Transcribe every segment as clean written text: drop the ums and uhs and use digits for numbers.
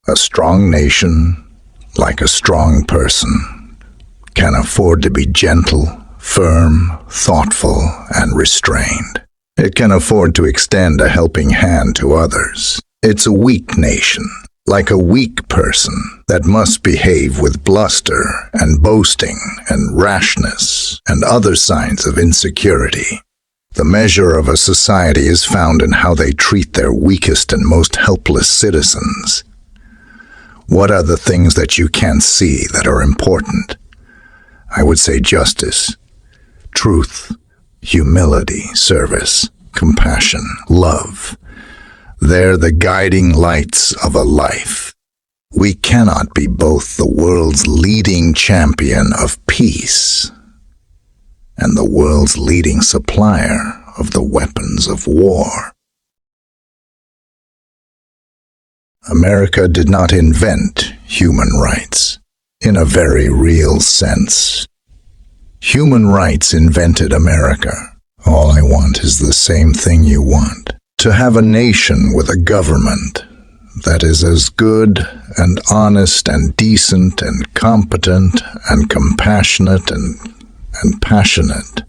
A strong nation, like a strong person, can afford to be gentle, firm, thoughtful, and restrained. It can afford to extend a helping hand to others. It's a weak nation, like a weak person, that must behave with bluster and boasting and rashness and other signs of insecurity. The measure of a society is found in how they treat their weakest and most helpless citizens. What are the things that you can't see that are important? I would say justice, truth, humility, service, compassion, love. They're the guiding lights of a life. We cannot be both the world's leading champion of peace and the world's leading supplier of the weapons of war. America did not invent human rights in a very real sense. Human rights invented America. All I want is the same thing you want: to have a nation with a government that is as good and honest and decent and competent and compassionate and passionate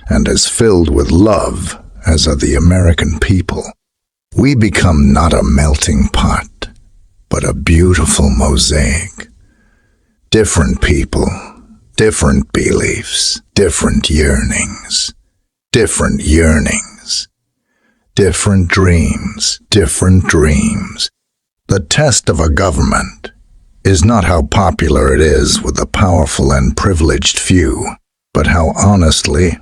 and as filled with love as are the American people. We become not a melting pot, but a beautiful mosaic. Different people, different beliefs, different yearnings, different dreams, different dreams. The test of a government is not how popular it is with the powerful and privileged few, but how honestly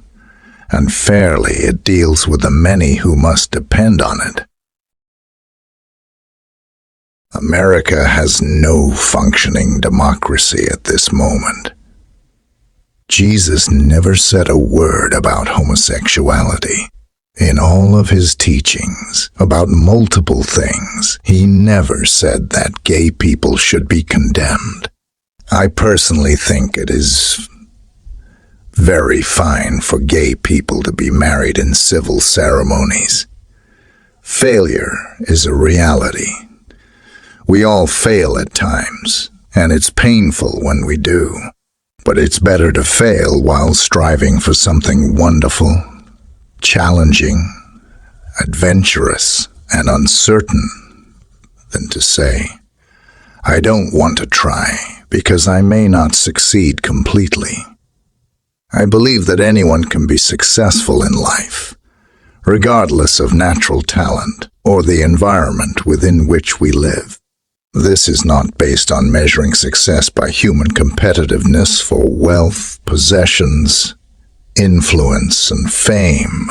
and fairly it deals with the many who must depend on it. America has no functioning democracy at this moment. Jesus never said a word about homosexuality. In all of his teachings about multiple things, he never said that gay people should be condemned. I personally think it is very fine for gay people to be married in civil ceremonies. Failure is a reality. We all fail at times, and it's painful when we do. But it's better to fail while striving for something wonderful, challenging, adventurous, and uncertain than to say, I don't want to try because I may not succeed completely. I believe that anyone can be successful in life, regardless of natural talent or the environment within which we live. This is not based on measuring success by human competitiveness for wealth, possessions, influence, and fame,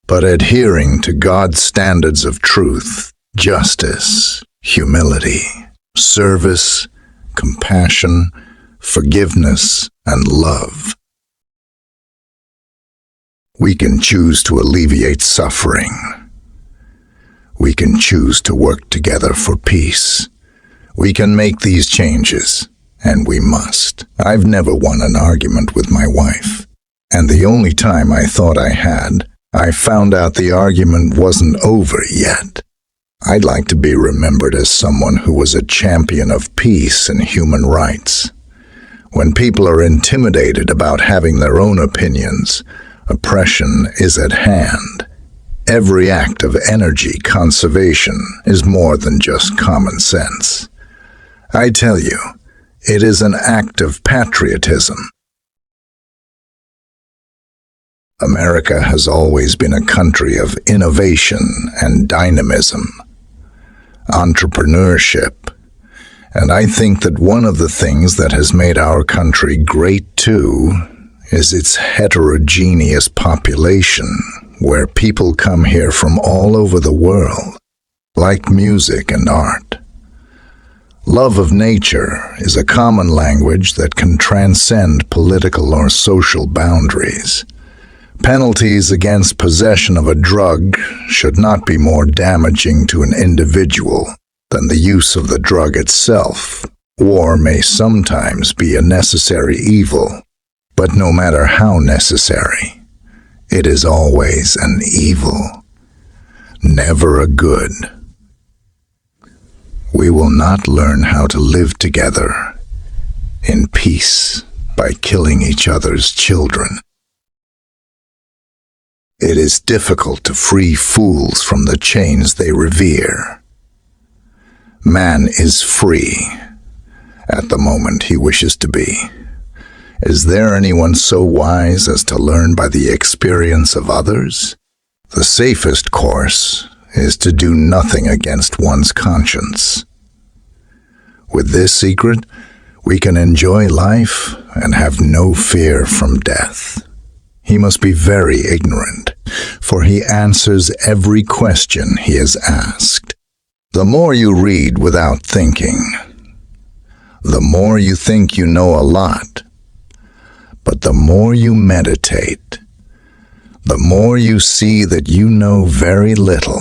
but adhering to God's standards of truth, justice, humility, service, compassion, forgiveness, and love. We can choose to alleviate suffering. We can choose to work together for peace. We can make these changes, and we must. I've never won an argument with my wife, and the only time I thought I had, I found out the argument wasn't over yet. I'd like to be remembered as someone who was a champion of peace and human rights. When people are intimidated about having their own opinions, oppression is at hand. Every act of energy conservation is more than just common sense. I tell you, it is an act of patriotism. America has always been a country of innovation and dynamism, entrepreneurship, and I think that one of the things that has made our country great too is its heterogeneous population, where people come here from all over the world, like music and art. Love of nature is a common language that can transcend political or social boundaries. Penalties against possession of a drug should not be more damaging to an individual than the use of the drug itself. War may sometimes be a necessary evil, but no matter how necessary, it is always an evil, never a good. we will not learn how to live together in peace by killing each other's children. It is difficult to free fools from the chains they revere. Man is free at the moment he wishes to be. Is there anyone so wise as to learn by the experience of others? The safest course is to do nothing against one's conscience. With this secret, we can enjoy life and have no fear from death. He must be very ignorant, for he answers every question he is asked. The more you read without thinking, the more you think you know a lot. But the more you meditate, the more you see that you know very little.